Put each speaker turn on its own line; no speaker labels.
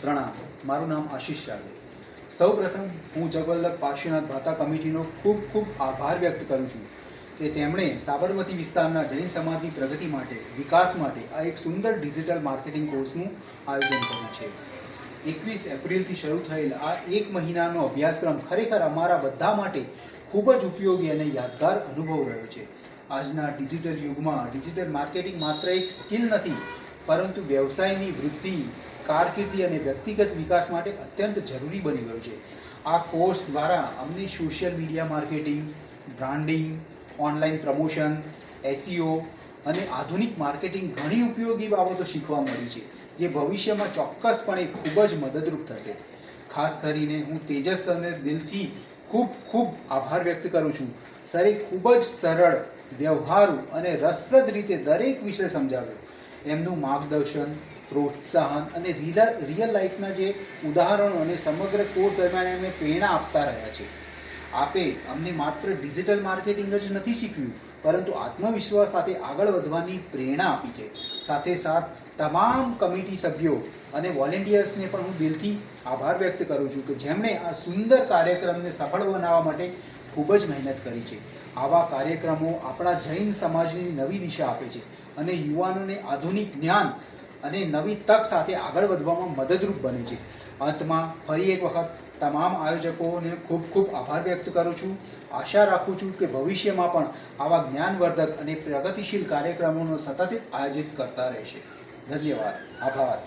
પ્રણામ, મારું નામ આશીષ રાવે. સૌપ્રથમ હું જગવલ્લભ પાર્શ્વનાથ ભાતા કમિટીનો ખૂબ ખૂબ આભાર વ્યક્ત કરું છું કે તેમણે સાબરમતી વિસ્તારના જૈન સમાજની પ્રગતિ માટે, વિકાસ માટે આ એક સુંદર ડિજિટલ માર્કેટિંગ કોર્સનું આયોજન કર્યું છે. 21 એપ્રિલથી શરૂ થયેલ આ એક મહિનાનો અભ્યાસક્રમ ખરેખર અમારા બધા માટે ખૂબ જ ઉપયોગી અને યાદગાર અનુભવ રહ્યો છે. આજના ડિજિટલ યુગમાં ડિજિટલ માર્કેટિંગ માત્ર એક સ્કિલ નથી, પરંતુ વ્યવસાયની વૃદ્ધિ, કારકિર્દી અને વ્યક્તિગત વિકાસ માટે અત્યંત જરૂરી બની ગયું છે. આ કોર્સ દ્વારા અમને social media marketing, branding, online promotion, SEO અને આધુનિક માર્કેટિંગ ઘણી ઉપયોગી બાબતો શીખવા મળી છે, જે ભવિષ્યમાં ચોક્કસપણે ખૂબ જ મદદરૂપ થશે. ખાસ કરીને હું તેજસ અને દિલથી ખૂબ ખૂબ આભાર વ્યક્ત કરું છું. સરે ખૂબ જ સરળ, વ્યવહારુ અને રસપ્રદ રીતે દરેક વિષય સમજાવ્યો. એમનું માર્ગદર્શન, પ્રોત્સાહન અને રિયલ લાઈફના જે ઉદાહરણો અને સમગ્ર કોર્સ દરમિયાન એમને પ્રેરણા આપતા રહ્યા છે. આપે અમને માત્ર ડિજિટલ માર્કેટિંગ જ નથી શીખવ્યું, પરંતુ આત્મવિશ્વાસ સાથે આગળ વધવાની પ્રેરણા આપી છે. સાથે સાથ તમામ કમિટી સભ્યો અને વોલેન્ટિયર્સને પણ હું દિલથી આભાર વ્યક્ત કરું છું કે જેમણે આ સુંદર કાર્યક્રમને સફળ બનાવવા માટે ખૂબ જ મહેનત કરી છે. આવા કાર્યક્રમો આપણા જૈન સમાજની નવી દિશા આપે છે અને યુવાનોને આધુનિક જ્ઞાન અને નવી તક સાથે આગળ વધવામાં મદદરૂપ બને છે. અંતમાં ફરી એક વખત તમામ આયોજકોને ખૂબ ખૂબ આભાર વ્યક્ત કરું છું. આશા રાખું છું કે ભવિષ્યમાં પણ આવા જ્ઞાનવર્ધક અને પ્રગતિશીલ કાર્યક્રમોનો સતત આયોજિત કરતા રહેશે. ધન્યવાદ. આભાર.